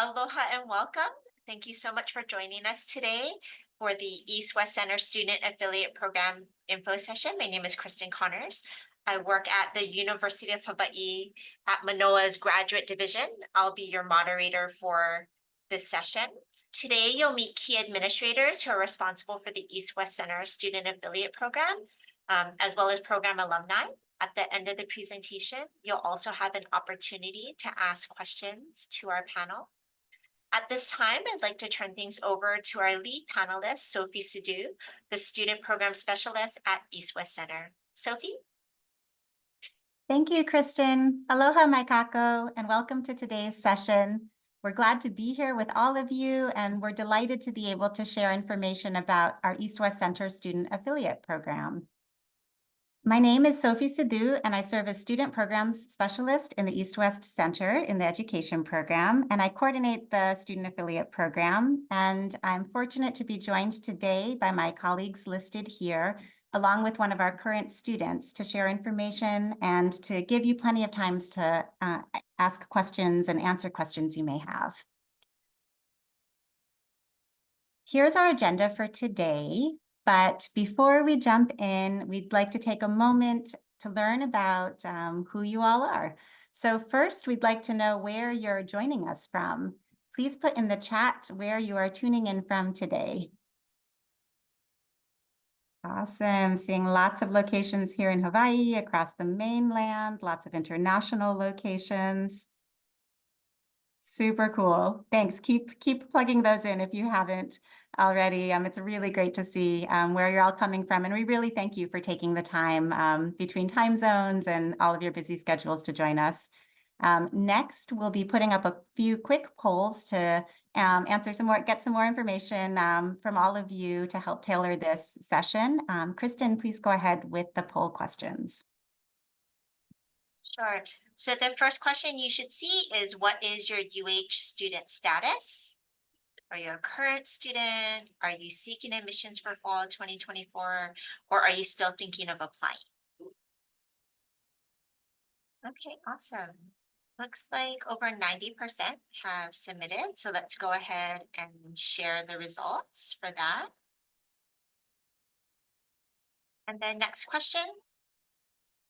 Aloha and welcome. Thank you so much for joining us today for the East West Center Student Affiliate Program info session. My name is Kristen Connors. I work at the University of Hawaii at Manoa's Graduate Division. I'll be your moderator for this session. Today, you'll meet key administrators who are responsible for the East West Center Student Affiliate Program, as well as program alumni. At the end of the presentation, you'll also have an opportunity to ask questions to our panel. At this time, I'd like to turn things over to our lead panelist, Sophie Sidhu, the Student Program Specialist at East West Center. Sophie? Thank you, Kristen. Aloha, mai kako, and welcome to today's session. We're glad to be here with all of you, and we're delighted to be able to share information about our East West Center Student Affiliate Program. My name is Sophie Sidhu, and I serve as Student Programs Specialist in the East West Center in the Education Program, and I coordinate the Student Affiliate Program. And I'm fortunate to be joined today by my colleagues listed here, along with one of our current students, to share information and to give you plenty of times to ask questions and answer questions you may have. Here's our agenda for today. But before we jump in, we'd like to take a moment to learn about who you all are. So first, we'd like to know where you're joining us from. Please put in the chat where you are tuning in from today. Awesome, seeing lots of locations here in Hawaii, across the mainland, lots of international locations. Super cool. Thanks. Keep plugging those in if you haven't already. It's really great to see where you're all coming from. And we really thank you for taking the time between time zones and all of your busy schedules to join us. Next, we'll be putting up a few quick polls to get some more information from all of you to help tailor this session. Kristen, please go ahead with the poll questions. Sure. So the first question you should see is, what is your UH student status? Are you a current student? Are you seeking admissions for fall 2024? Or are you still thinking of applying? Okay, awesome. Looks like over 90% have submitted. So let's go ahead and share the results for that. And then next question,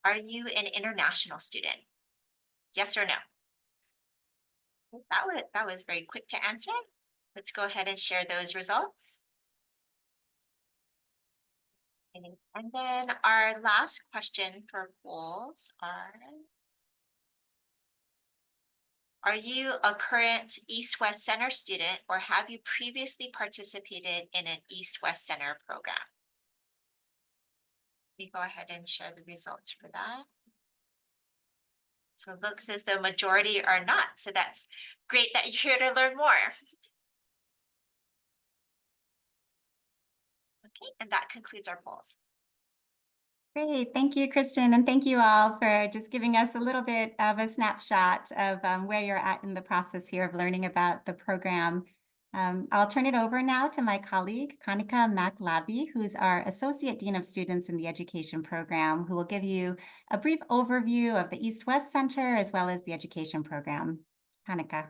are you an international student? Yes or no? That was very quick to answer. Let's go ahead and share those results. And then our last question for polls are you a current East West Center student, or have you previously participated in an East West Center program? We go ahead and share the results for that. So it looks as though majority are not. So that's great that you're here to learn more. Okay, and that concludes our polls. Great, thank you, Kristen, and thank you all for just giving us a little bit of a snapshot of where you're at in the process here of learning about the program. I'll turn it over now to my colleague, Kanika McLavi, who's our Associate Dean of Students in the Education Program, who will give you a brief overview of the East West Center as well as the Education Program. Kanika.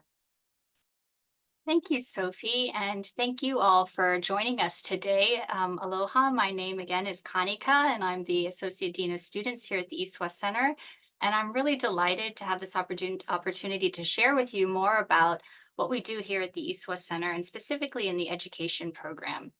Thank you, Sophie, and thank you all for joining us today. Aloha, my name again is Kanika, and I'm the Associate Dean of Students here at the East West Center. And I'm really delighted to have this opportunity to share with you more about what we do here at the East West Center, and specifically in the education program.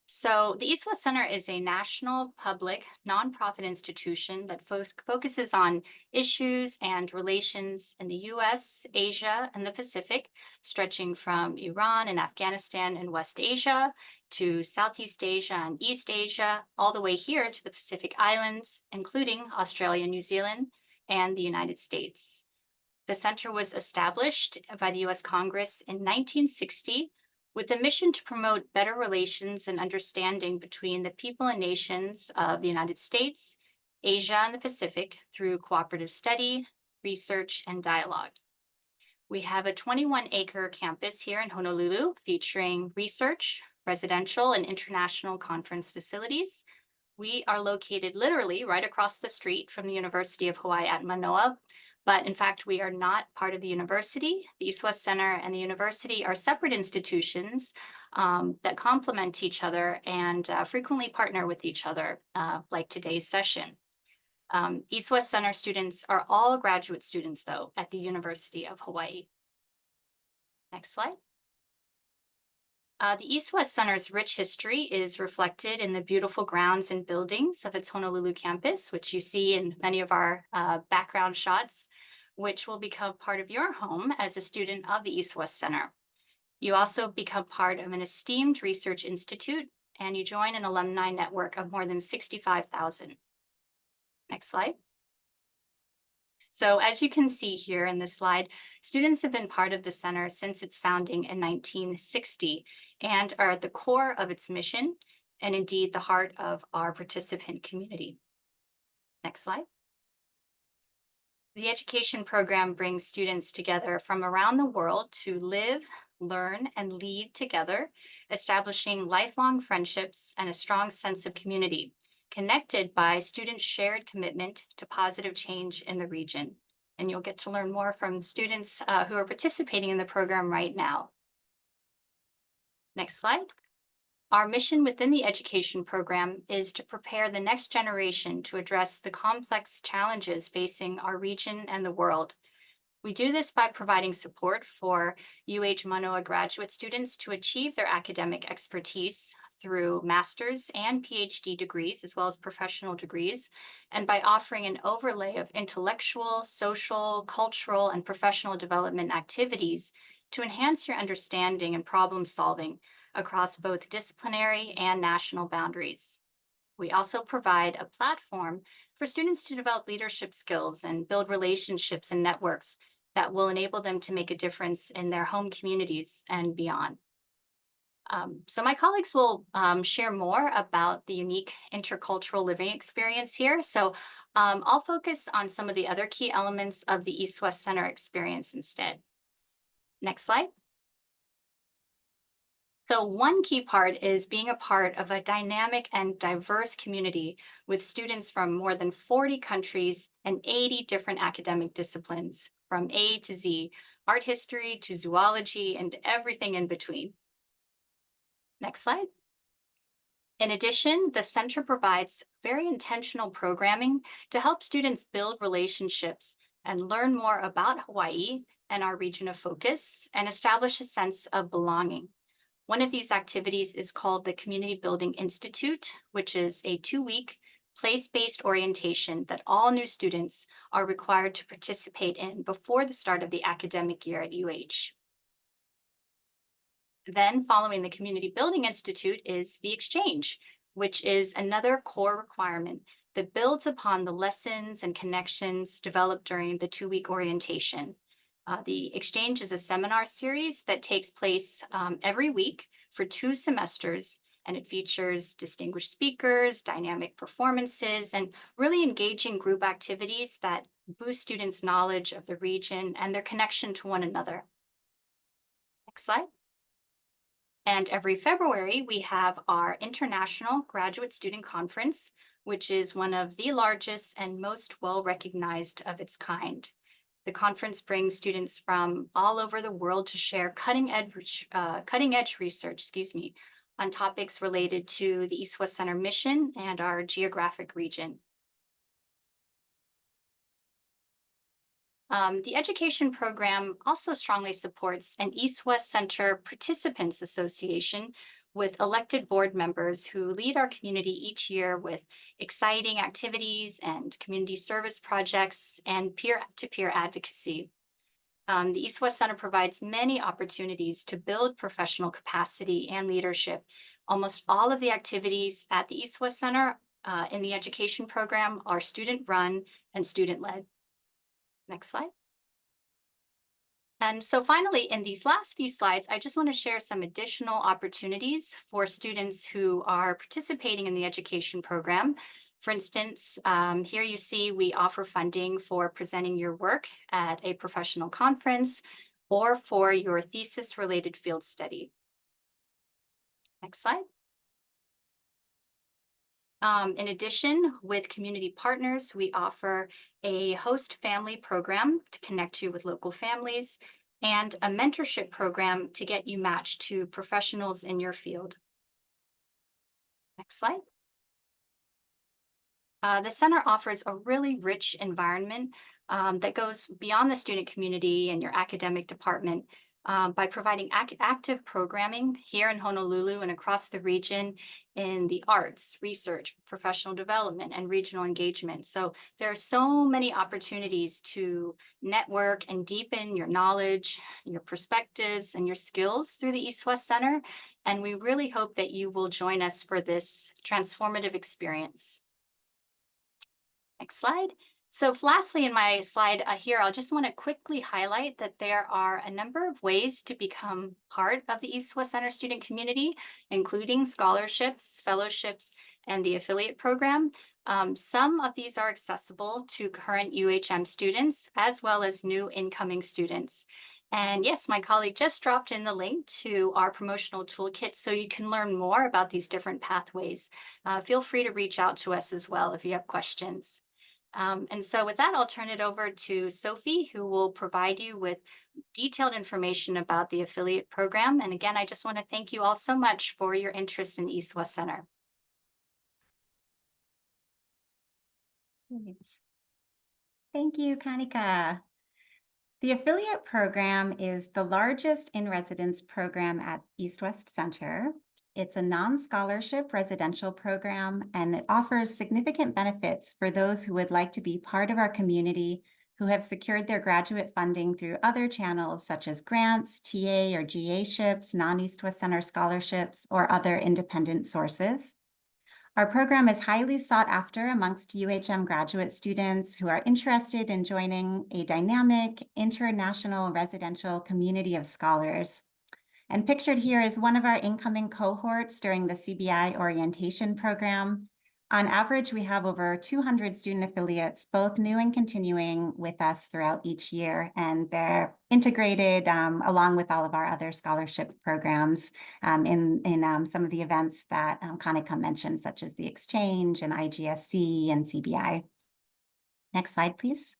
So the East West Center is a national public nonprofit institution that focuses on issues and relations in the US, Asia, and the Pacific, stretching from Iran and Afghanistan and West Asia to Southeast Asia and East Asia, all the way here to the Pacific Islands, including Australia, New Zealand, and the United States. The center was established by the US Congress in 1960 with a mission to promote better relations and understanding between the people and nations of the United States, Asia, and the Pacific through cooperative study, research, and dialogue. We have a 21-acre campus here in Honolulu featuring research, residential, and international conference facilities. We are located literally right across the street from the University of Hawaii at Manoa, But in fact, we are not part of the university. The East West Center and the university are separate institutions that complement each other and frequently partner with each other, like today's session. East West Center students are all graduate students, though, at the University of Hawaii. Next slide. The East West Center's rich history is reflected in the beautiful grounds and buildings of its Honolulu campus, which you see in many of our background shots, which will become part of your home as a student of the East West Center. You also become part of an esteemed research institute, and you join an alumni network of more than 65,000. Next slide. So as you can see here in this slide, students have been part of the center since its founding in 1960 and are at the core of its mission and indeed the heart of our participant community. Next slide. The education program brings students together from around the world to live, learn, and lead together, establishing lifelong friendships and a strong sense of community, connected by students' shared commitment to positive change in the region. And you'll get to learn more from students who are participating in the program right now. Next slide. Our mission within the education program is to prepare the next generation to address the complex challenges facing our region and the world. We do this by providing support for UH Manoa graduate students to achieve their academic expertise through master's and PhD degrees, as well as professional degrees, and by offering an overlay of intellectual, social, cultural, and professional development activities to enhance your understanding and problem solving across both disciplinary and national boundaries. We also provide a platform for students to develop leadership skills and build relationships and networks that will enable them to make a difference in their home communities and beyond. So my colleagues will share more about the unique intercultural living experience here. So I'll focus on some of the other key elements of the East West Center experience instead. Next slide. So one key part is being a part of a dynamic and diverse community with students from more than 40 countries and 80 different academic disciplines, from A to Z, art history to zoology and everything in between. Next slide. In addition, the center provides very intentional programming to help students build relationships and learn more about Hawaii and our region of focus and establish a sense of belonging. One of these activities is called the Community Building Institute, which is a 2-week place-based orientation that all new students are required to participate in before the start of the academic year at UH. Then following the Community Building Institute is the exchange, which is another core requirement that builds upon the lessons and connections developed during the 2-week orientation. The exchange is a seminar series that takes place every week for 2 semesters, and it features distinguished speakers, dynamic performances, and really engaging group activities that boost students' knowledge of the region and their connection to one another. Next slide. And every February, we have our International Graduate Student Conference, which is one of the largest and most well-recognized of its kind. The conference brings students from all over the world to share cutting-edge research, on topics related to the East West Center mission and our geographic region. The education program also strongly supports an East West Center Participants Association with elected board members who lead our community each year with exciting activities and community service projects and peer-to-peer advocacy. The East West Center provides many opportunities to build professional capacity and leadership. Almost all of the activities at the East West Center in the education program are student-run and student-led. Next slide. And so finally, in these last few slides, I just want to share some additional opportunities for students who are participating in the education program. For instance, here you see we offer funding for presenting your work at a professional conference or for your thesis-related field study. Next slide. In addition, with community partners, we offer a host family program to connect you with local families and a mentorship program to get you matched to professionals in your field. Next slide. The center offers a really rich environment that goes beyond the student community and your academic department by providing active programming here in Honolulu and across the region in the arts, research, professional development, and regional engagement. So there are so many opportunities to network and deepen your knowledge, your perspectives, and your skills through the East West Center. And we really hope that you will join us for this transformative experience. Next slide. So lastly, in my slide here, I'll just want to quickly highlight that there are a number of ways to become part of the East West Center student community, including scholarships, fellowships, and the affiliate program. Some of these are accessible to current UHM students as well as new incoming students. And yes, my colleague just dropped in the link to our promotional toolkit so you can learn more about these different pathways. Feel free to reach out to us as well if you have questions. And so with that, I'll turn it over to Sophie, who will provide you with detailed information about the affiliate program. And again, I just want to thank you all so much for your interest in the East West Center. Thank you, Kanika. The affiliate program is the largest in-residence program at East West Center. It's a non-scholarship residential program, and it offers significant benefits for those who would like to be part of our community who have secured their graduate funding through other channels such as grants, TA or GA-ships, non-East West Center scholarships, or other independent sources. Our program is highly sought after amongst UHM graduate students who are interested in joining a dynamic international residential community of scholars. And pictured here is one of our incoming cohorts during the CBI orientation program. On average, we have over 200 student affiliates, both new and continuing with us throughout each year, and they're integrated along with all of our other scholarship programs in some of the events that Kanika mentioned, such as the Exchange and IGSC and CBI. Next slide, please.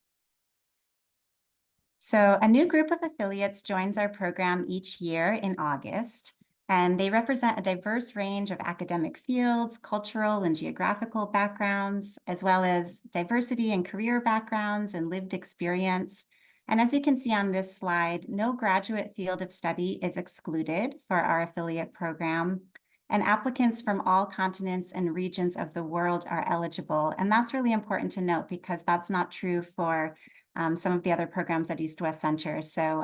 So a new group of affiliates joins our program each year in August, and they represent a diverse range of academic fields, cultural and geographical backgrounds, as well as diversity in career backgrounds and lived experience. And as you can see on this slide, no graduate field of study is excluded for our affiliate program, and applicants from all continents and regions of the world are eligible. And that's really important to note because that's not true for some of the other programs at East West Center. So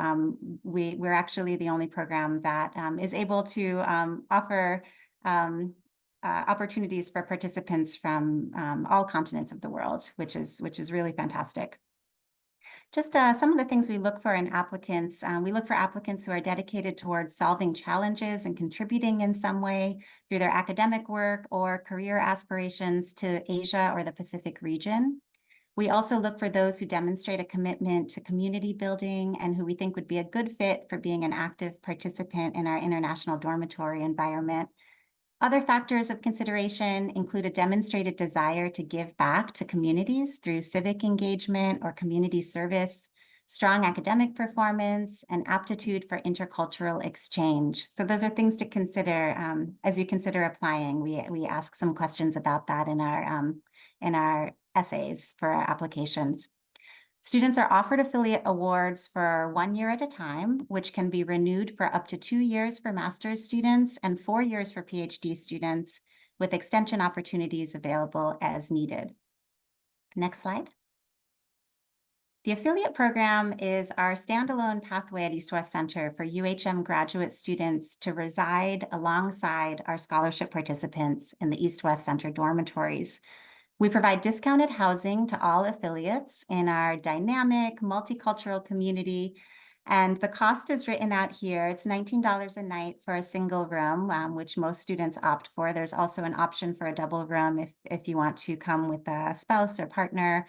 we're actually the only program that is able to offer opportunities for participants from all continents of the world, which is really fantastic. Just some of the things we look for in applicants. We look for applicants who are dedicated towards solving challenges and contributing in some way through their academic work or career aspirations to Asia or the Pacific region. We also look for those who demonstrate a commitment to community building and who we think would be a good fit for being an active participant in our international dormitory environment. Other factors of consideration include a demonstrated desire to give back to communities through civic engagement or community service, strong academic performance, and aptitude for intercultural exchange. So those are things to consider as you consider applying. We ask some questions about that in our essays for our applications. Students are offered affiliate awards for 1 year at a time, which can be renewed for up to 2 years for master's students and 4 years for PhD students, with extension opportunities available as needed. Next slide. The affiliate program is our standalone pathway at East West Center for UHM graduate students to reside alongside our scholarship participants in the East West Center dormitories. We provide discounted housing to all affiliates in our dynamic, multicultural community And the cost is written out here. It's $19 a night for a single room, which most students opt for. There's also an option for a double room if you want to come with a spouse or partner,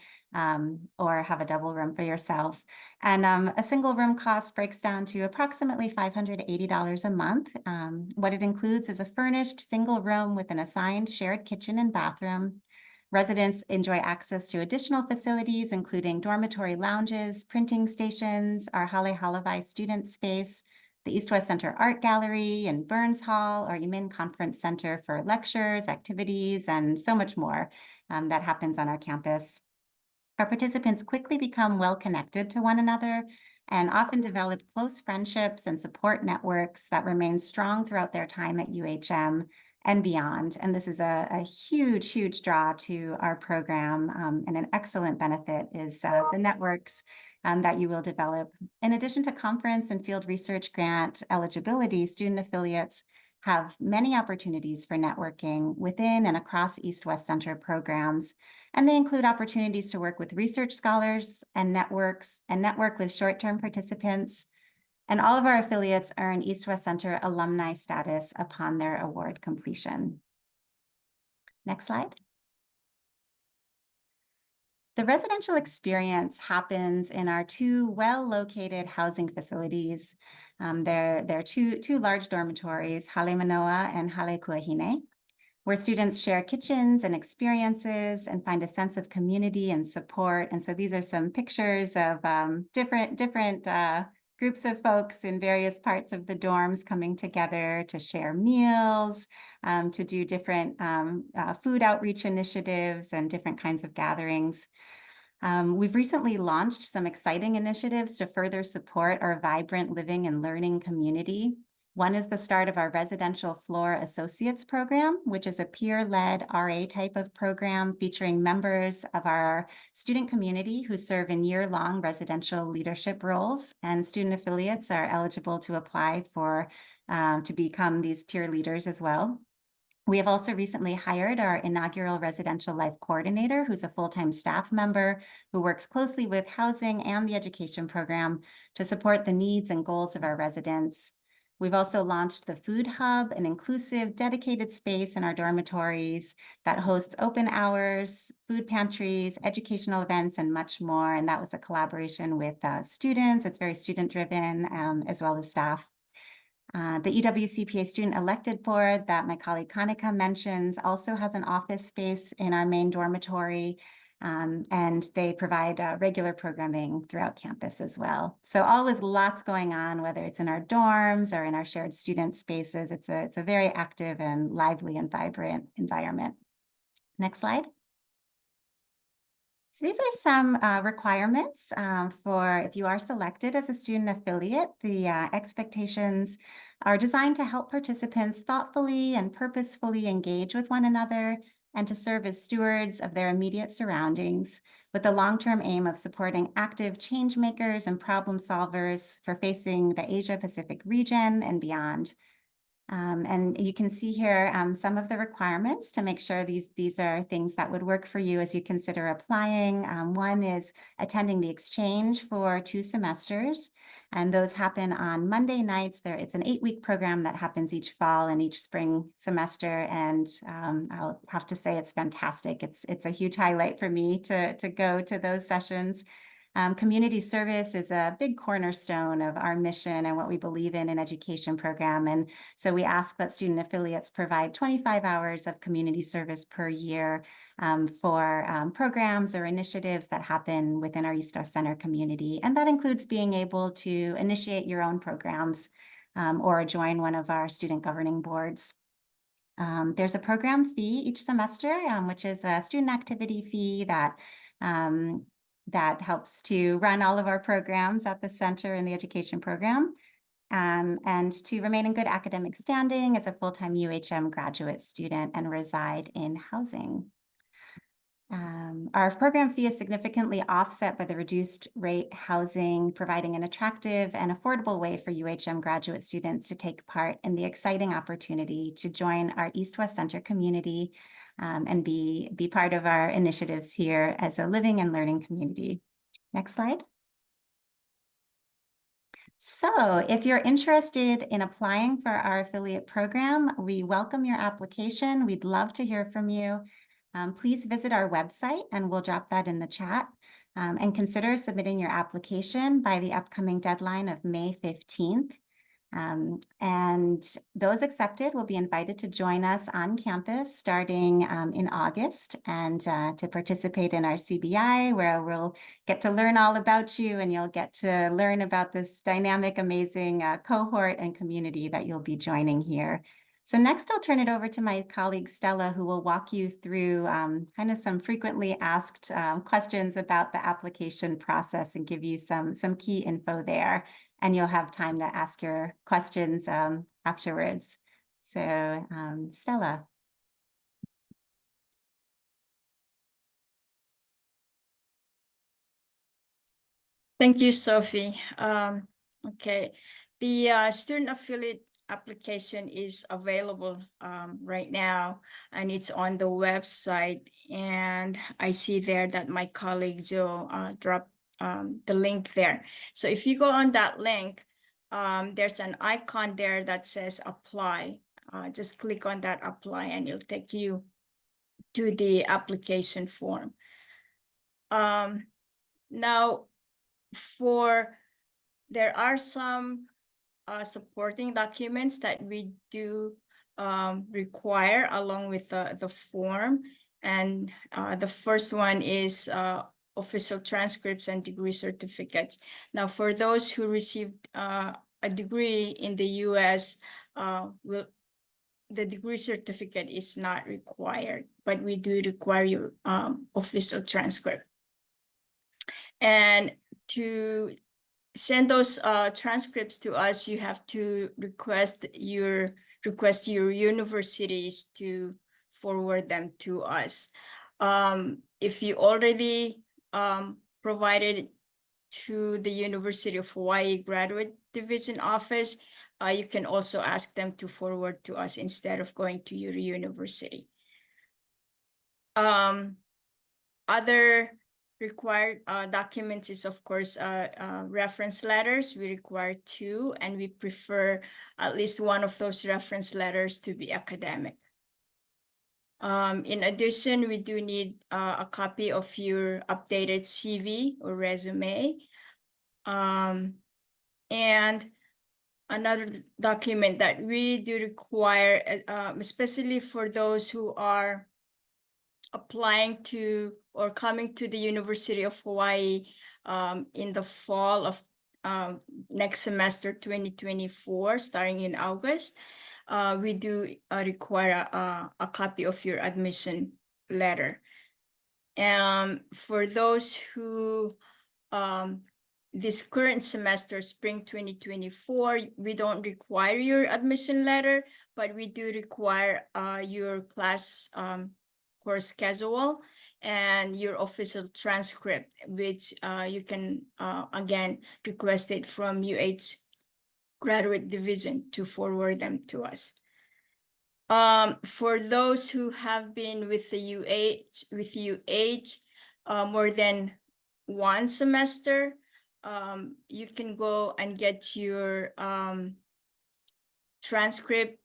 or have a double room for yourself. And a single room cost breaks down to approximately $580 a month. What it includes is a furnished single room with an assigned shared kitchen and bathroom. Residents enjoy access to additional facilities, including dormitory lounges, printing stations, our Hale Halavai student space, the East-West Center Art Gallery, and Burns Hall, our Emin Conference Center for lectures, activities, and so much more that happens on our campus. Our participants quickly become well-connected to one another and often develop close friendships and support networks that remain strong throughout their time at UHM and beyond. And this is a huge, huge draw to our program, and an excellent benefit is the networks that you will develop. In addition to conference and field research grant eligibility, student affiliates have many opportunities for networking within and across East-West Center programs. And they include opportunities to work with research scholars and network with short-term participants. And all of our affiliates earn East-West Center alumni status upon their award completion. Next slide. The residential experience happens in our two well-located housing facilities. There are two large dormitories, Hale Manoa and Hale Kuahine, where students share kitchens and experiences and find a sense of community and support. And so these are some pictures of different groups of folks in various parts of the dorms coming together to share meals, to do different food outreach initiatives and different kinds of gatherings. We've recently launched some exciting initiatives to further support our vibrant living and learning community. One is the start of our Residential Floor Associates program, which is a peer-led RA type of program featuring members of our student community who serve in year-long residential leadership roles, and student affiliates are eligible to apply for to become these peer leaders as well. We have also recently hired our inaugural residential life coordinator, who's a full-time staff member who works closely with housing and the education program to support the needs and goals of our residents. We've also launched the Food Hub, an inclusive, dedicated space in our dormitories that hosts open hours, food pantries, educational events, and much more. And that was a collaboration with students. It's very student-driven, as well as staff. The EWCPA Student Elected Board that my colleague Kanika mentions also has an office space in our main dormitory, and they provide regular programming throughout campus as well. So always lots going on, whether it's in our dorms or in our shared student spaces. It's a very active and lively and vibrant environment. Next slide. So these are some requirements for if you are selected as a student affiliate. The expectations are designed to help participants thoughtfully and purposefully engage with one another and to serve as stewards of their immediate surroundings, with the long-term aim of supporting active change makers and problem solvers for facing the Asia-Pacific region and beyond. And you can see here some of the requirements to make sure these are things that would work for you as you consider applying. One is attending the exchange for 2 semesters, and those happen on Monday nights. It's an 8-week program that happens each fall and each spring semester, and I'll have to say it's fantastic. It's a huge highlight for me to go to those sessions. Community service is a big cornerstone of our mission and what we believe in an education program. And so we ask that student affiliates provide 25 hours of community service per year for programs or initiatives that happen within our East-West Center community. And that includes being able to initiate your own programs or join one of our student governing boards. There's a program fee each semester, which is a student activity fee that helps to run all of our programs at the center in the education program, and to remain in good academic standing as a full-time UHM graduate student and reside in housing. Our program fee is significantly offset by the reduced rate housing, providing an attractive and affordable way for UHM graduate students to take part in the exciting opportunity to join our East-West Center community and be part of our initiatives here as a living and learning community. Next slide. So if you're interested in applying for our affiliate program, we welcome your application. We'd love to hear from you. Please visit our website and we'll drop that in the chat. And consider submitting your application by the upcoming deadline of May 15th. And those accepted will be invited to join us on campus starting in August and to participate in our CBI, where we'll get to learn all about you and you'll get to learn about this dynamic, amazing cohort and community that you'll be joining here. So next, I'll turn it over to my colleague Stella, who will walk you through kind of some frequently asked questions about the application process and give you some key info there. And you'll have time to ask your questions afterwards. So Stella. Thank you, Sophie. Okay, the student affiliate application is available right now, and it's on the website. And I see there that my colleague Joe dropped the link there. So if you go on that link, there's an icon there that says apply. Just click on that apply and it'll take you to the application form. Now, there are some supporting documents that we do require along with the form. And the first one is official transcripts and degree certificates. Now, for those who received a degree in the US, the degree certificate is not required, but we do require your official transcript. And to send those transcripts to us, you have to request your universities to forward them to us. If you already provided to the University of Hawaii Graduate Division office, you can also ask them to forward to us instead of going to your university. Other required documents is, of course, reference letters. We require 2, and we prefer at least one of those reference letters to be academic. In addition, we do need a copy of your updated CV or resume. And another document that we do require, especially for those who are applying to or coming to the University of Hawaii in the fall of next semester 2024, starting in August, we do require a copy of your admission letter. For those who this current semester, spring 2024, we don't require your admission letter, but we do require your class course schedule and your official transcript, which you can again request it from UH Graduate Division to forward them to us. For those who have been with the UH more than one semester, you can go and get your transcript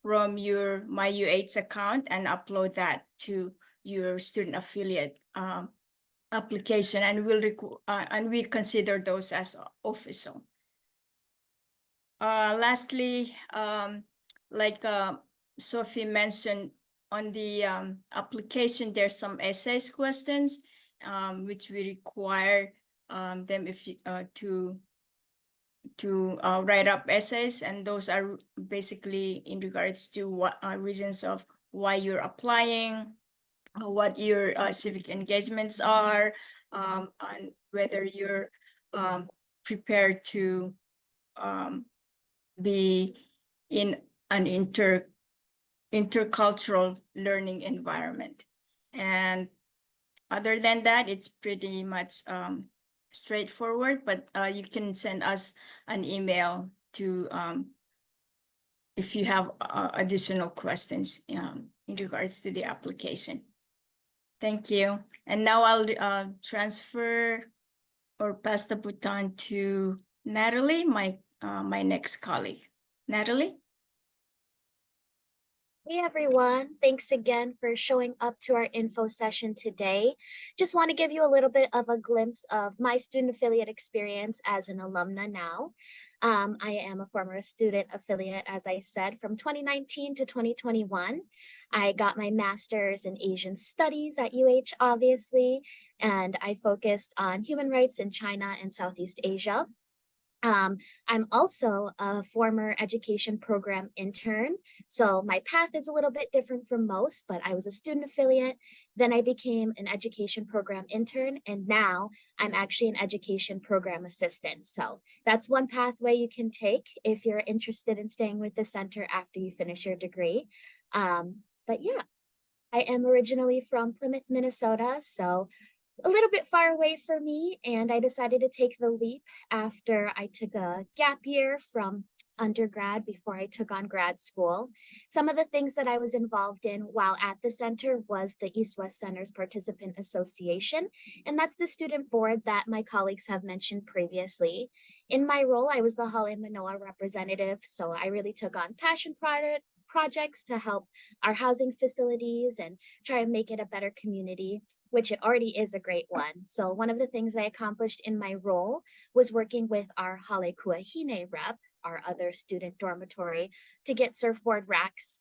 from your My UH account and upload that to your student affiliate application, and we consider those as official. Lastly, like Sophie mentioned, on the application, there's some essays questions which we require them to write up essays, and those are basically in regards to what reasons of why you're applying, what your civic engagements are, and whether you're prepared to be in an intercultural learning environment. And other than that, it's pretty much straightforward, but you can send us an email to if you have additional questions in regards to the application. Thank you. And now I'll transfer or pass the baton to Natalie, my next colleague. Natalie? Hey everyone, thanks again for showing up to our info session today. Just want to give you a little bit of a glimpse of my student affiliate experience as an alumna now. I am a former student affiliate, as I said, from 2019 to 2021. I got my master's in Asian studies at UH, obviously, and I focused on human rights in China and Southeast Asia. I'm also a former education program intern. So my path is a little bit different from most, but I was a student affiliate. Then I became an education program intern, and now I'm actually an education program assistant. So that's one pathway you can take if you're interested in staying with the center after you finish your degree. But yeah, I am originally from Plymouth, Minnesota. So a little bit far away for me, and I decided to take the leap after I took a gap year from undergrad before I took on grad school. Some of the things that I was involved in while at the center was the East-West Centers Participant Association, and that's the student board that my colleagues have mentioned previously. In my role, I was the Hale Manoa representative, so I really took on passion projects to help our housing facilities and try to make it a better community, which it already is a great one. So one of the things I accomplished in my role was working with our Hale Kuahine rep, our other student dormitory, to get surfboard racks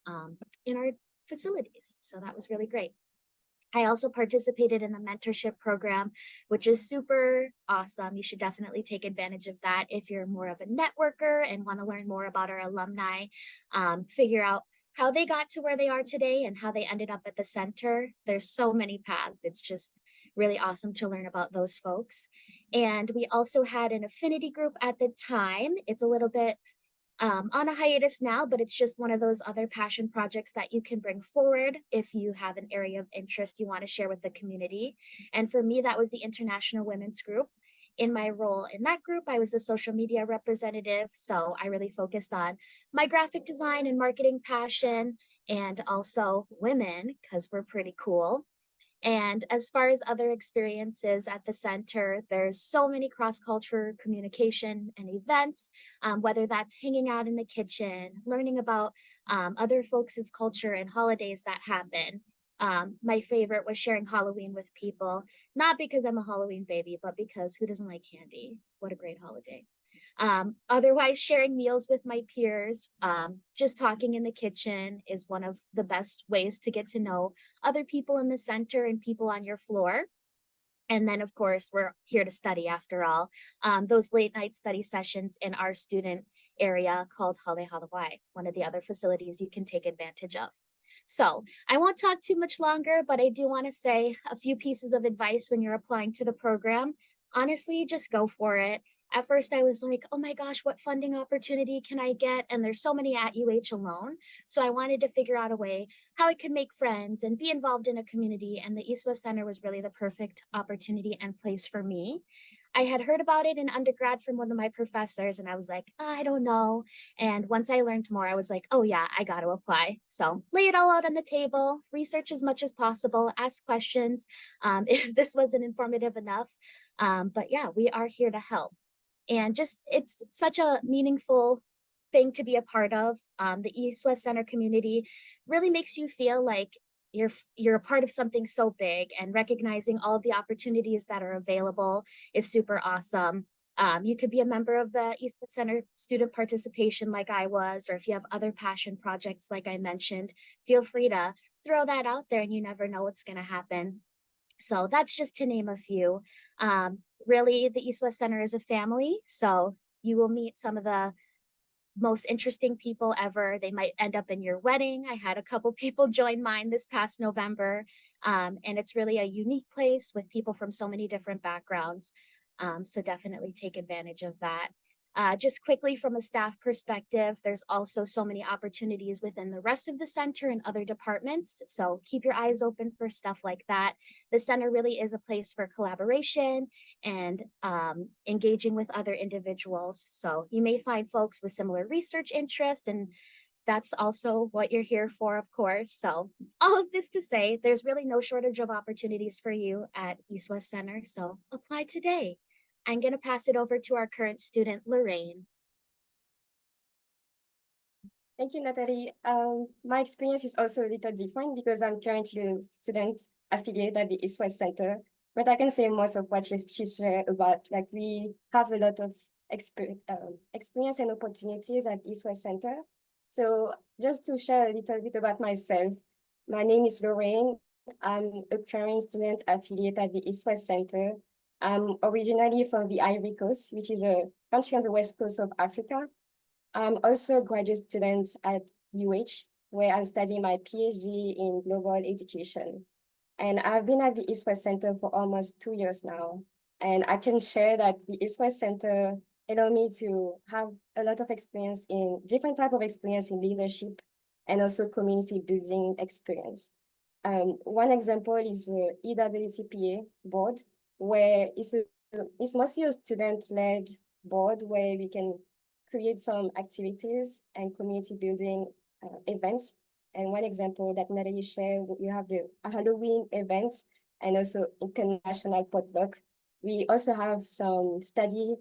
in our facilities. So that was really great. I also participated in the mentorship program, which is super awesome. You should definitely take advantage of that if you're more of a networker and want to learn more about our alumni, figure out how they got to where they are today and how they ended up at the center. There's so many paths. It's just really awesome to learn about those folks. And we also had an affinity group at the time. It's a little bit on a hiatus now, but it's just one of those other passion projects that you can bring forward if you have an area of interest you want to share with the community. And for me, that was the International Women's Group. In my role in that group, I was a social media representative. So I really focused on my graphic design and marketing passion, and also women, because we're pretty cool. And as far as other experiences at the center, there's so many cross-cultural communication and events, whether that's hanging out in the kitchen, learning about other folks' culture and holidays that happen. My favorite was sharing Halloween with people, not because I'm a Halloween baby, but because who doesn't like candy? What a great holiday. Otherwise, sharing meals with my peers, just talking in the kitchen is one of the best ways to get to know other people in the center and people on your floor. And then, of course, we're here to study after all. Those late night study sessions in our student area called Hale Hawaii, one of the other facilities you can take advantage of. So I won't talk too much longer, but I do want to say a few pieces of advice when you're applying to the program. Honestly, just go for it. At first, I was like, oh my gosh, what funding opportunity can I get? And there's so many at UH alone. So I wanted to figure out a way how I could make friends and be involved in a community. And the East-West Center was really the perfect opportunity and place for me. I had heard about it in undergrad from one of my professors, and I was like, oh, I don't know. And once I learned more, I was like, oh yeah, I got to apply. So lay it all out on the table, research as much as possible, ask questions if this wasn't informative enough. But yeah, we are here to help. And just, it's such a meaningful thing to be a part of. The East-West Center community really makes you feel like you're a part of something so big, and recognizing all of the opportunities that are available is super awesome. You could be a member of the East-West Center student participation like I was, or if you have other passion projects like I mentioned, feel free to throw that out there, and you never know what's going to happen. So that's just to name a few. Really, the East-West Center is a family, so you will meet some of the most interesting people ever. They might end up in your wedding. I had a couple people join mine this past November, and it's really a unique place with people from so many different backgrounds. So definitely take advantage of that. Just quickly from a staff perspective, there's also so many opportunities within the rest of the center and other departments. So keep your eyes open for stuff like that. The center really is a place for collaboration and engaging with other individuals. So you may find folks with similar research interests, and that's also what you're here for, of course. So all of this to say, there's really no shortage of opportunities for you at East-West Center. So apply today. I'm going to pass it over to our current student, Lorraine. Thank you, Natalie. My experience is also a little different because I'm currently a student affiliate at the East West Center, but I can say most of what she shared about, like, we have a lot of experience and opportunities at East West Center. So just to share a little bit about myself, my name is Lorraine. I'm a current student affiliate at the East West Center. I'm originally from the Ivory Coast, which is a country on the west coast of Africa. I'm also a graduate student at UH, where I'm studying my PhD in global education. And I've been at the East West Center for almost 2 years now. And I can share that the East West Center allowed me to have a lot of experience in different type of experience in leadership and also community building experience. One example is the EWCPA board, where it's mostly a student-led board where we can create some activities and community building events. And one example that Natalie shared, we have the Halloween event and also international potluck. We also have some study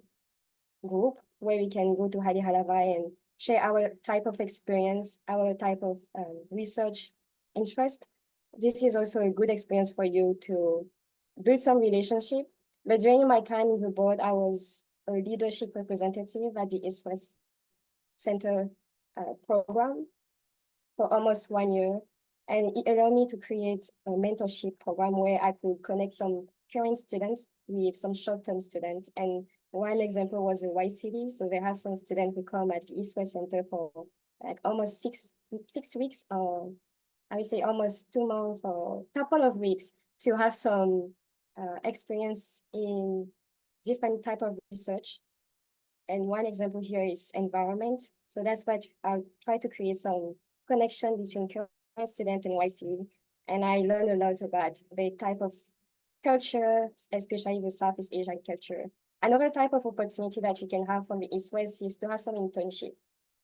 group where we can go to Hali Halavai and share our type of experience, our type of research interest. This is also a good experience for you to build some relationship. But during my time in the board, I was a leadership representative at the East West Center program for almost 1 year. And it allowed me to create a mentorship program where I could connect some current students with some short-term students. And one example was the White City. So they have some students who come at the East West Center for like almost six weeks, or I would say almost 2 months or a couple of weeks to have some experience in different type of research. And one example here is environment. So that's what I try to create some connection between current student and YC. And I learned a lot about the type of culture, especially the Southeast Asian culture. Another type of opportunity that we can have from the East West is to have some internship.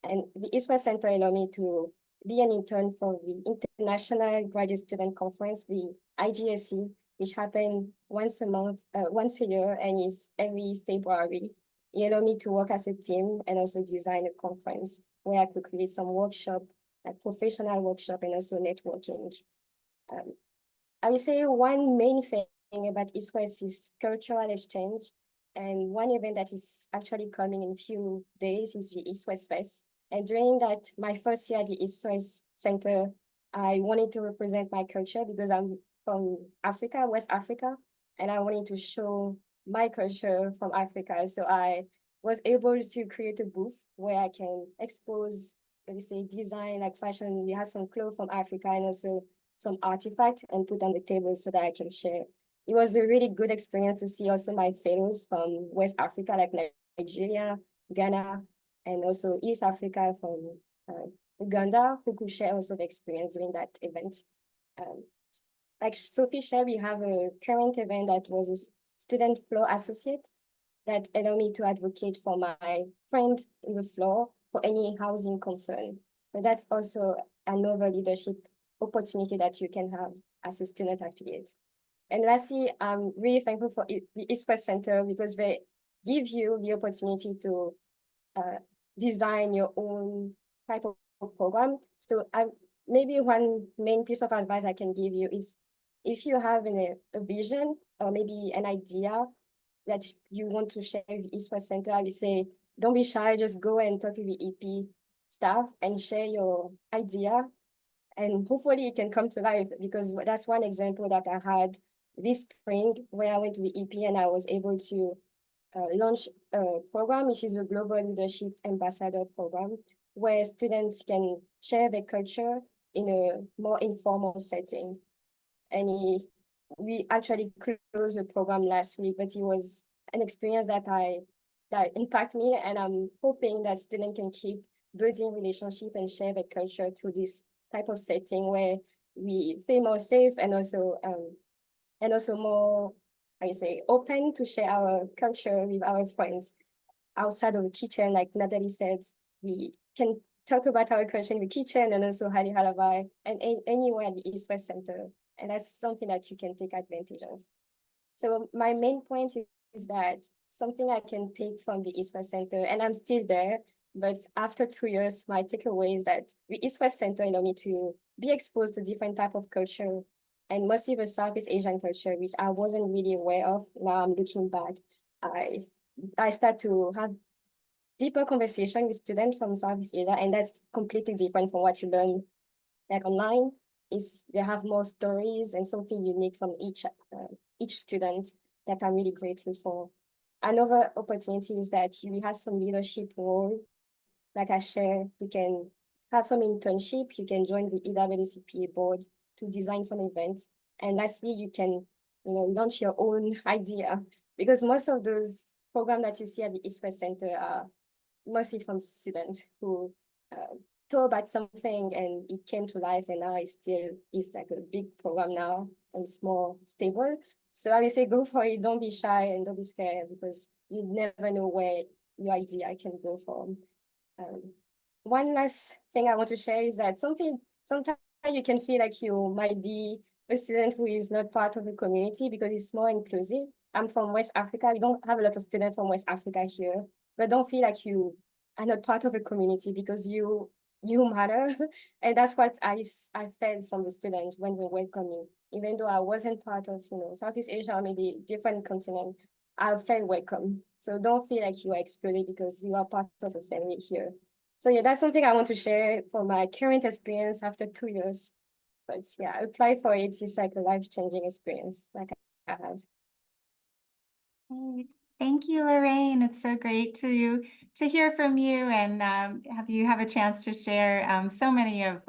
And the East West Center allowed me to be an intern for the International Graduate Student Conference, the IGSC, which happened once a year, and is every February. It allowed me to work as a team and also design a conference where I could create some workshop, like professional workshop, and also networking. I would say one main thing about East West is cultural exchange. And one event that is actually coming in a few days is the East West Fest. And during that, my first year at the East West Center, I wanted to represent my culture because I'm from Africa, West Africa, and I wanted to show my culture from Africa. So I was able to create a booth where I can expose, let me say, design, like fashion. We have some clothes from Africa and also some artifacts and put on the table so that I can share. It was a really good experience to see also my fellows from West Africa, like Nigeria, Ghana, and also East Africa from Uganda, who could share also the experience during that event. Like Sophie shared, we have a current event that was a student floor associate that allowed me to advocate for my friend in the floor for any housing concern. So that's also another leadership opportunity that you can have as a student affiliate. And lastly, I'm really thankful for the East West Center because they give you the opportunity to design your own type of program. So maybe one main piece of advice I can give you is if you have a vision or maybe an idea that you want to share with East West Center, I would say, don't be shy, just go and talk with the EP staff and share your idea. And hopefully it can come to life because that's one example that I had this spring where I went to the EP and I was able to launch a program, which is a Global Leadership Ambassador program, where students can share their culture in a more informal setting. And we actually closed the program last week, but it was an experience that impacted me, and I'm hoping that students can keep building relationship and share their culture through this type of setting where we feel more safe and also more, I say, open to share our culture with our friends outside of the kitchen. Like Natalie said, we can talk about our culture in the kitchen and also Hali Halavai and anywhere at the East West Center. And that's something that you can take advantage of. So my main point is that something I can take from the East West Center, and I'm still there. But after 2 years, my takeaway is that the East West Center allowed me to be exposed to different type of culture, and mostly the Southeast Asian culture, which I wasn't really aware of. Now I'm looking back, I start to have deeper conversation with students from Southeast Asia, and that's completely different from what you learn like online. Is they have more stories and something unique from each student that I'm really grateful for. Another opportunity is that you have some leadership role. Like I share, you can have some internship, you can join the EWCPA board to design some events. And lastly, you can, launch your own idea, because most of those programs that you see at the East West Center are mostly from students who thought about something and it came to life, and now it still is like a big program now and it's more stable. So I would say go for it, don't be shy and don't be scared, because you never know where your idea can go from. One last thing I want to share is that sometimes you can feel like you might be a student who is not part of the community because it's more inclusive. I'm from West Africa. We don't have a lot of students from West Africa here, but don't feel like you are not part of a community, because you matter. And that's what I felt from the students when we welcome you. Even though I wasn't part of, Southeast Asia or maybe different continent, I felt welcome. So don't feel like you are excluded because you are part of a family here. So yeah, that's something I want to share from my current experience after 2 years. But yeah, apply for it. It's like a life-changing experience like I had. Great. Thank you, Lorraine. It's so great to hear from you and have a chance to share so many of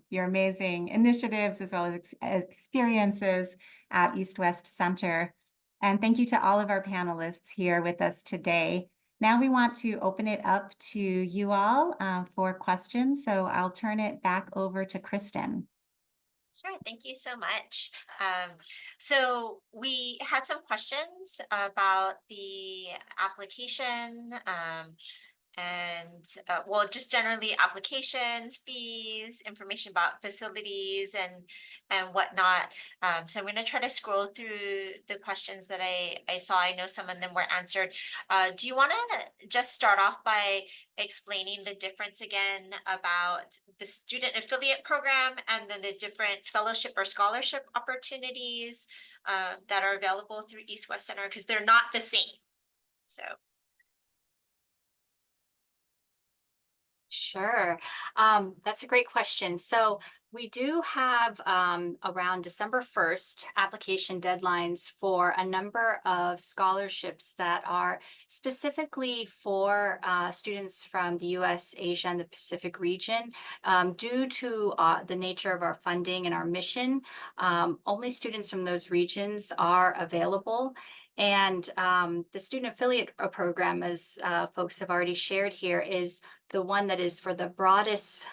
your amazing initiatives as well as experiences at East West Center. And thank you to all of our panelists here with us today. Now we want to open it up to you all for questions. So I'll turn it back over to Kristen. Sure, thank you so much. So we had some questions about the application, and well, just generally applications, fees, information about facilities and whatnot. So I'm going to try to scroll through the questions that I saw. I know some of them were answered. Do you want to just start off by explaining the difference again about the student affiliate program and then the different fellowship or scholarship opportunities that are available through East West Center, because they're not the same. So. Sure. That's a great question. So we do have around December 1st application deadlines for a number of scholarships that are specifically for students from the US, Asia, and the Pacific region. Due to the nature of our funding and our mission, only students from those regions are available. And the student affiliate program, as folks have already shared here, is the one that is for the broadest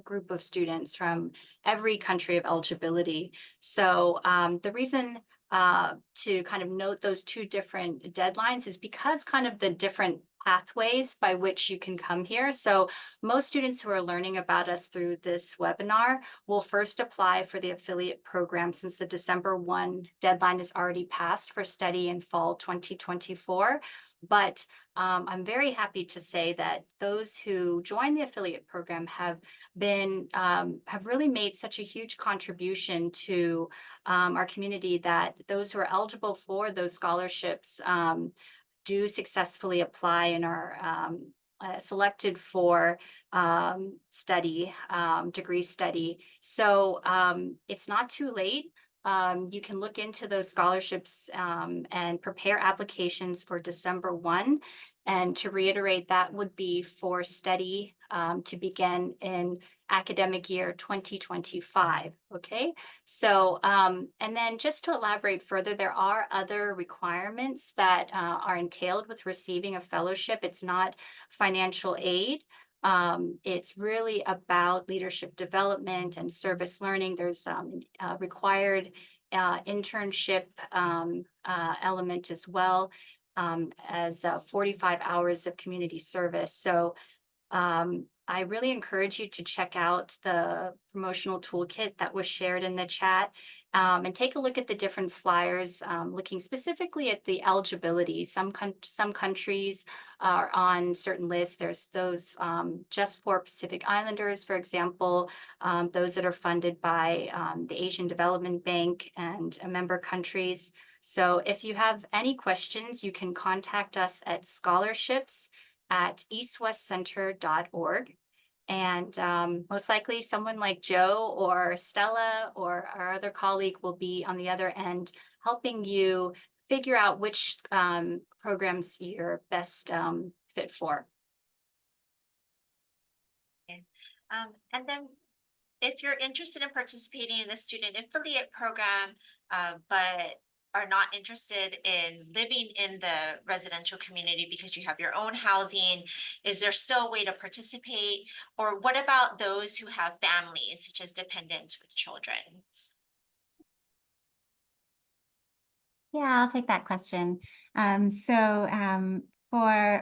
group of students from every country of eligibility. So the reason to kind of note those two different deadlines is because kind of the different pathways by which you can come here. So most students who are learning about us through this webinar will first apply for the affiliate program, since the December 1 deadline is already passed for study in fall 2024. But I'm very happy to say that those who join the affiliate program have really made such a huge contribution to our community, that those who are eligible for those scholarships do successfully apply and are selected for degree study. So it's not too late. You can look into those scholarships and prepare applications for December 1. And to reiterate, that would be for study to begin in academic year 2025. Okay, so and then just to elaborate further, there are other requirements that are entailed with receiving a fellowship. It's not financial aid. It's really about leadership development and service learning. There's required internship element as well, as 45 hours of community service. So I really encourage you to check out the promotional toolkit that was shared in the chat. and take a look at the different flyers, looking specifically at the eligibility. Some countries are on certain lists. There's those just for Pacific Islanders, for example, those that are funded by the Asian Development Bank and member countries. So if you have any questions, you can contact us at scholarships@eastwestcenter.org. And most likely someone like Joe or Stella or our other colleague will be on the other end helping you figure out which programs you're best fit for. And then if you're interested in participating in the student affiliate program, but are not interested in living in the residential community because you have your own housing, is there still a way to participate? Or what about those who have families, such as dependents with children? Yeah, I'll take that question.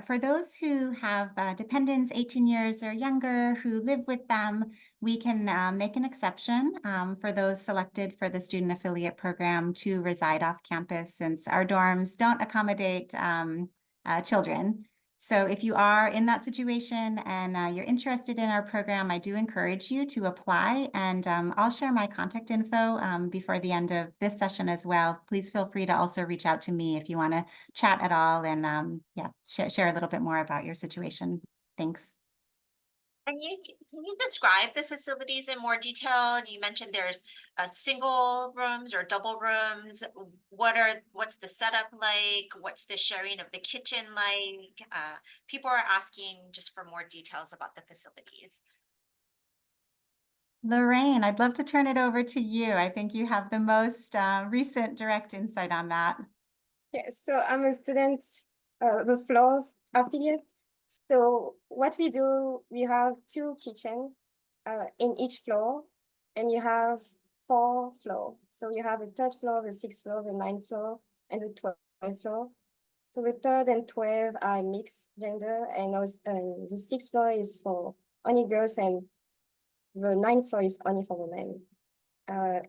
For those who have dependents 18 years or younger who live with them, we can make an exception for those selected for the student affiliate program to reside off campus, since our dorms don't accommodate children. So if you are in that situation and you're interested in our program, I do encourage you to apply, and I'll share my contact info before the end of this session as well. Please feel free to also reach out to me if you want to chat at all and yeah, share a little bit more about your situation. Thanks. And can you describe the facilities in more detail? You mentioned there's single rooms or double rooms. What's the setup like? What's the sharing of the kitchen like? People are asking just for more details about the facilities. Lorraine, I'd love to turn it over to you. I think you have the most recent direct insight on that. Yes, so I'm a student, the floors affiliate. So what we do, we have 2 kitchens in each floor, and you have 4 floors. So you have a 3rd floor, the 6th floor, the 9th floor, and the 12th floor. So the 3rd and 12th are mixed gender, and also, the 6th floor is for only girls, and the 9th floor is only for women.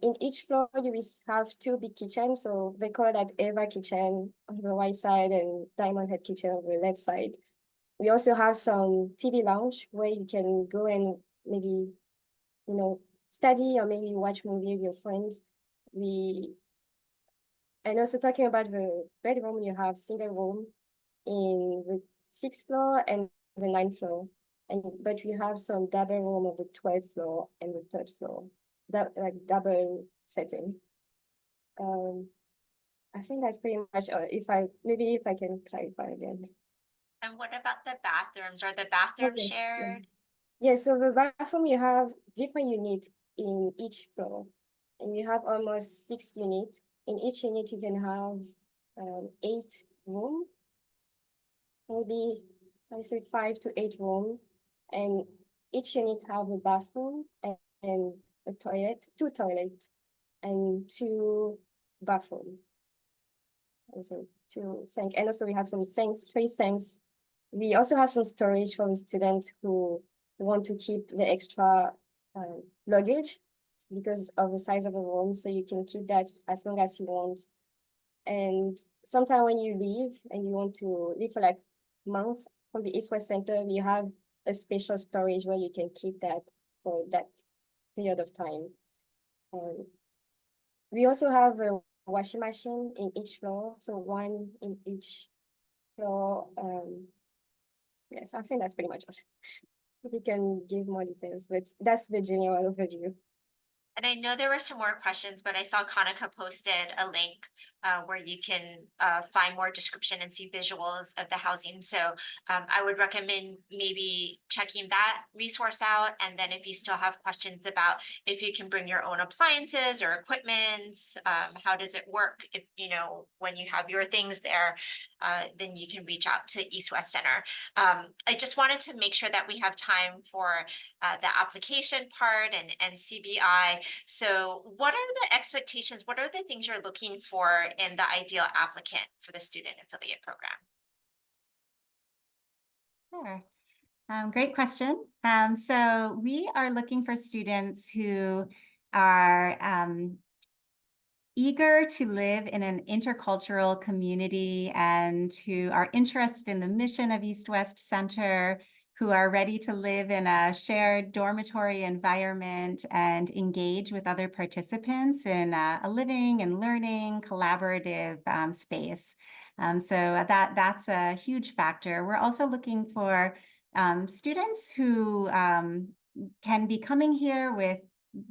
In each floor, you will have 2 big kitchens. So they call that Eva kitchen on the right side and Diamond Head kitchen on the left side. We also have some TV lounge where you can go and maybe, study or maybe watch movie with your friends. And also talking about the bedroom, you have single room in the 6th floor and the 9th floor. But we have some double room on the 12th floor and the 3rd floor. That like double setting. I think that's pretty much if I can clarify again. And what about the bathrooms? Are the bathrooms Okay, yeah. shared? Yeah, so the bathroom, you have different units in each floor, and you have almost 6 units. In each unit, you can have 8 rooms, maybe I say 5 to 8 rooms, and each unit have a bathroom and a toilet, 2 toilets, and 2 bathrooms. And so 2 sinks, and also we have some sinks, 3 sinks. We also have some storage for the students who want to keep the extra luggage because of the size of the room. So you can keep that as long as you want. And sometimes when you leave and you want to leave for like a month from the East West Center, we have a special storage where you can keep that for that period of time. We also have a washing machine in each floor, so 1 in each floor. Yes, I think that's pretty much it. We can give more details, but that's the general overview. And I know there were some more questions, but I saw Kanika posted a link where you can find more description and see visuals of the housing. So I would recommend maybe checking that resource out. And then if you still have questions about if you can bring your own appliances or equipment, how does it work if, when you have your things there, then you can reach out to East West Center. I just wanted to make sure that we have time for the application part and CBI. So what are the expectations? What are the things you're looking for in the ideal applicant for the student affiliate program? Sure. Great question. So we are looking for students who are eager to live in an intercultural community and who are interested in the mission of East West Center, who are ready to live in a shared dormitory environment and engage with other participants in a living and learning collaborative space. So that's a huge factor. We're also looking for students who can be coming here with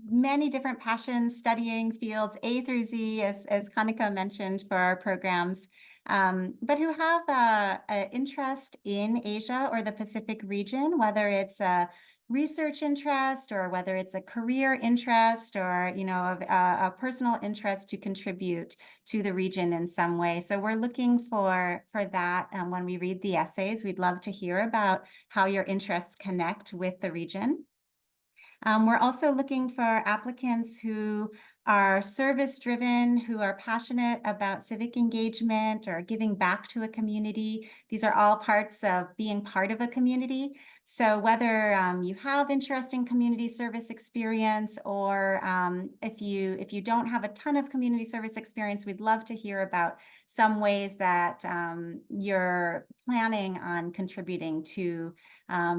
many different passions, studying fields A through Z, as Kanika mentioned for our programs, but who have an interest in Asia or the Pacific region, whether it's a research interest or whether it's a career interest or, you know, a personal interest to contribute to the region in some way. So we're looking for that when we read the essays. We'd love to hear about how your interests connect with the region. We're also looking for applicants who are service-driven, who are passionate about civic engagement or giving back to a community. These are all parts of being part of a community. So whether you have interesting community service experience or if you don't have a ton of community service experience, we'd love to hear about some ways that you're planning on contributing to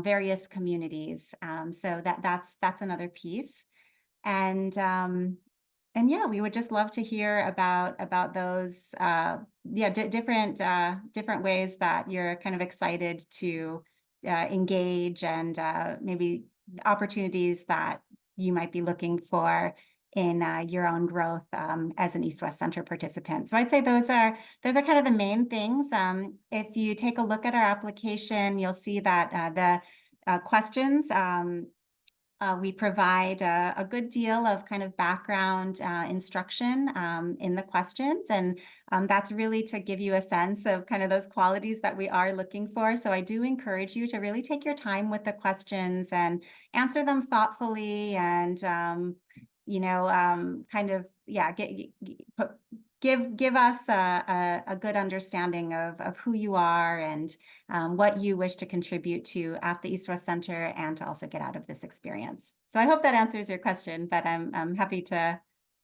various communities. So that's another piece. And yeah, we would just love to hear about those different ways that you're kind of excited to engage and maybe opportunities that you might be looking for in your own growth as an East West Center participant. So I'd say those are kind of the main things. If you take a look at our application, you'll see that the questions, we provide a good deal of kind of background instruction in the questions, and that's really to give you a sense of kind of those qualities that we are looking for. So I do encourage you to really take your time with the questions and answer them thoughtfully and you know, kind of, yeah, give us a good understanding of who you are and what you wish to contribute to at the East West Center and to also get out of this experience. So I hope that answers your question, but I'm happy to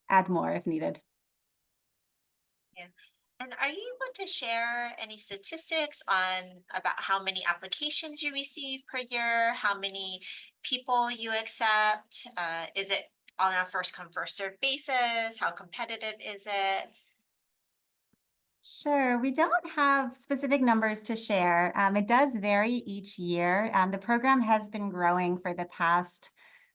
add more if needed. Yeah. And are you able to share any statistics on about how many applications you receive per year, how many people you accept? Is it on a first come, first served basis? How competitive is it? Sure, we don't have specific numbers to share. It does vary each year. The program has been growing for the past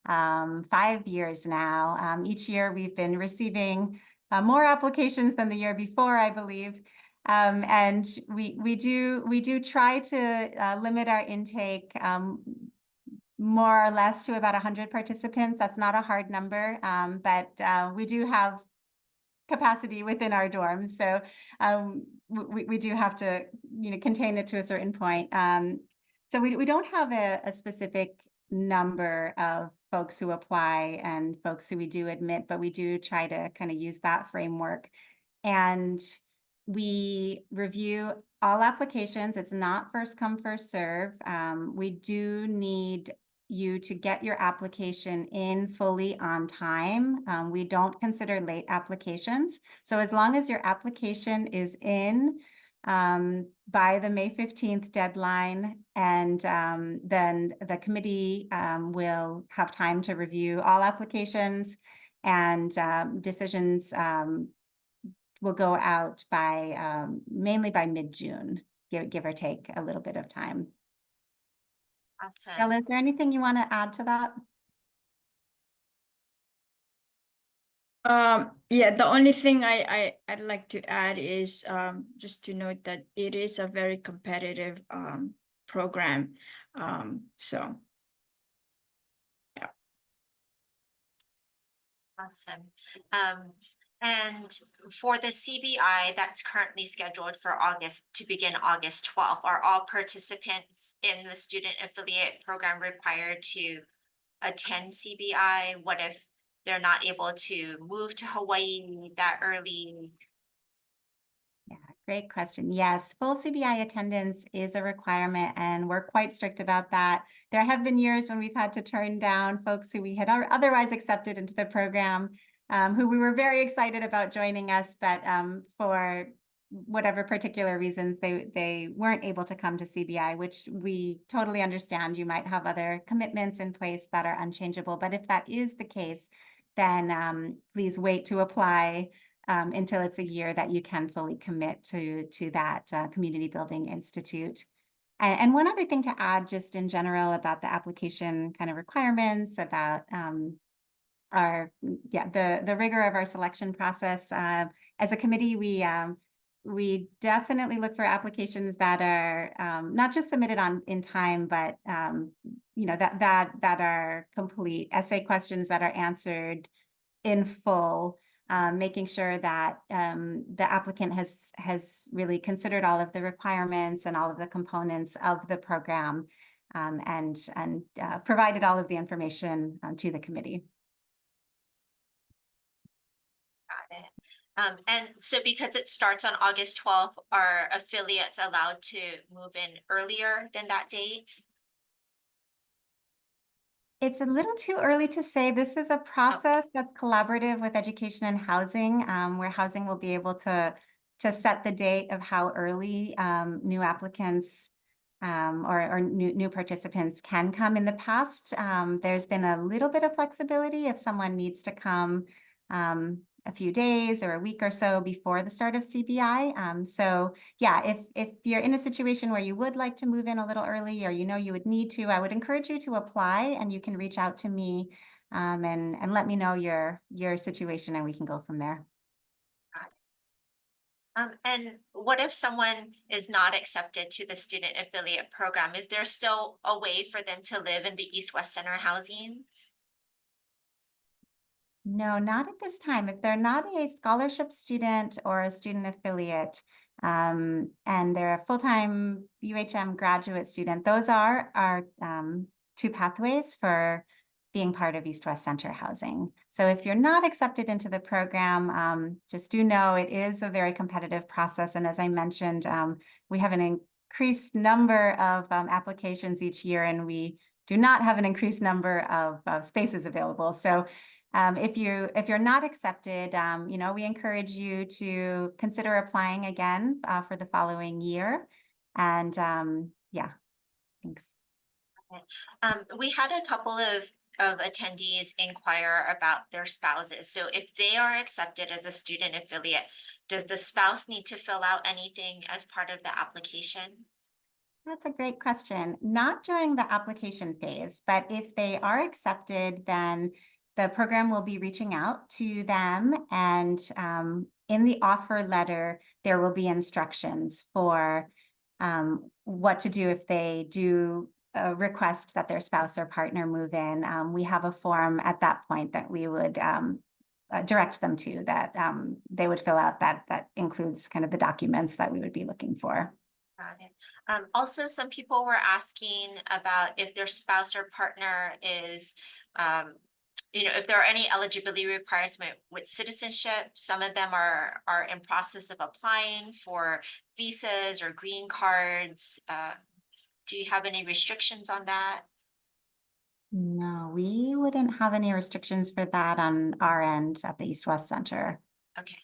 5 years now. Each year we've been receiving more applications than the year before, I believe. And we do try to limit our intake more or less to about 100 participants. That's not a hard number, but we do have capacity within our dorms. So we do have to, you know, contain it to a certain point. So we don't have a specific number of folks who apply and folks who we do admit, but we do try to kind of use that framework. And we review all applications. It's not first come, first serve. We do need you to get your application in fully on time. We don't consider late applications. So as long as your application is in by the May 15th deadline, and then the committee will have time to review all applications, and decisions will go out by mainly by mid-June, give or take a little bit of time. Awesome. Stella, is there anything you want to add to that? Yeah, the only thing I'd like to add is just to note that it is a very competitive program. So yeah. Awesome. And for the CBI that's currently scheduled for August, to begin August 12th, are all participants in the student affiliate program required to attend CBI? What if they're not able to move to Hawaii that early? Yeah, great question. Yes, full CBI attendance is a requirement, and we're quite strict about that. There have been years when we've had to turn down folks who we had otherwise accepted into the program who we were very excited about joining us, but for whatever particular reasons, they weren't able to come to CBI, which we totally understand. You might have other commitments in place that are unchangeable, but if that is the case, then please wait to apply until it's a year that you can fully commit to that Community Building Institute. And one other thing to add just in general about the application kind of requirements, about the rigor of our selection process. As a committee, we definitely look for applications that are not just submitted in time, but that are complete, essay questions that are answered in full, making sure that the applicant has really considered all of the requirements and all of the components of the program, and provided all of the information to the committee. Got it. And so because it starts on August 12th, are affiliates allowed to move in earlier than that date? It's a little too early to say. This is a process that's collaborative with Education and Housing, where Housing will be able to set the date of how early new applicants or new participants can come. In the past, there's been a little bit of flexibility if someone needs to come a few days or a week or so before the start of CBI. So yeah, if you're in a situation where you would like to move in a little early, or you would need to, I would encourage you to apply, and you can reach out to me and let me know your situation, and we can go from there. And what if someone is not accepted to the student affiliate program? Is there still a way for them to live in the East West Center housing? No, not at this time. If they're not a scholarship student or a student affiliate, and they're a full-time UHM graduate student, those are our two pathways for being part of East West Center housing. So if you're not accepted into the program, just do know it is a very competitive process. And as I mentioned, we have an increased number of applications each year, and we do not have an increased number of spaces available. So if you're not accepted, we encourage you to consider applying again for the following year. And yeah, thanks. We had a couple of attendees inquire about their spouses. So if they are accepted as a student affiliate, does the spouse need to fill out anything as part of the application? That's a great question. Not during the application phase, but if they are accepted, then the program will be reaching out to them, and in the offer letter, there will be instructions for what to do if they do request that their spouse or partner move in. We have a form at that point that we would direct them to, that they would fill out, that includes kind of the documents that we would be looking for. Got it. Also, some people were asking about if their spouse or partner is, if there are any eligibility requirements with citizenship. Some of them are in process of applying for visas or green cards. Do you have any restrictions on that? No, we wouldn't have any restrictions for that on our end at the East West Center. Okay,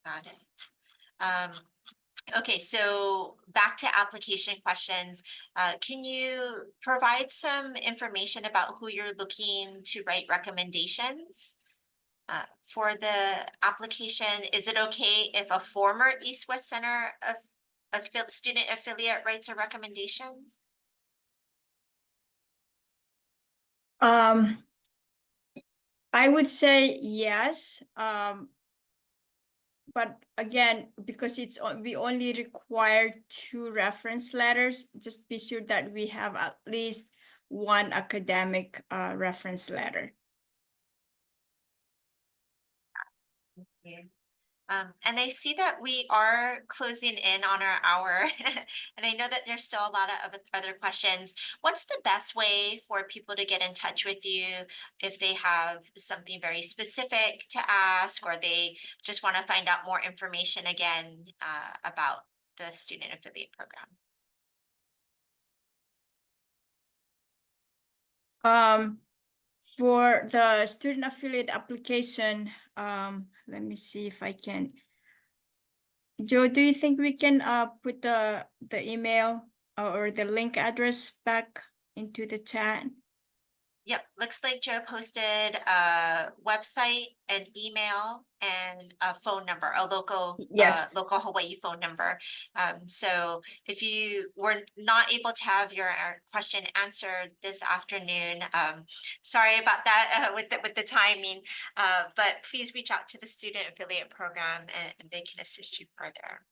got it. Okay, so back to application questions. Can you provide some information about who you're looking to write recommendations for the application? Is it okay if a former East West Center student affiliate writes a recommendation? I would say yes. But again, because we only require 2 reference letters, just be sure that we have at least 1 academic reference letter. Thank you. And I see that we are closing in on our hour, and I know that there's still a lot of other questions. What's the best way for people to get in touch with you if they have something very specific to ask, or they just want to find out more information again about the student affiliate program? For the student affiliate application, let me see if I can. Joe, do you think we can put the email or the link address back into the chat? Yep, looks like Joe posted a website, an email, and a phone number, a local, Yes. local Hawaii phone number. So if you were not able to have your question answered this afternoon, sorry about that with the timing, but please reach out to the student affiliate program and they can assist you further.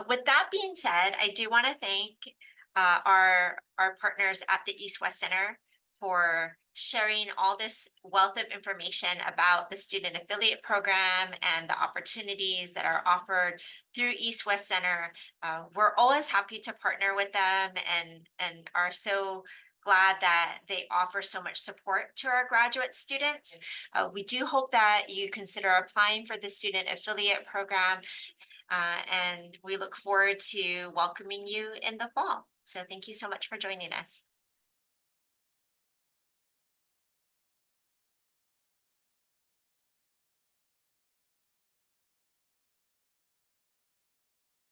With that being said, I do want to thank our partners at the East West Center for sharing all this wealth of information about the student affiliate program and the opportunities that are offered through East West Center. We're always happy to partner with them and are so glad that they offer so much support to our graduate students. We do hope that you consider applying for the student affiliate program. And we look forward to welcoming you in the fall. So thank you so much for joining us.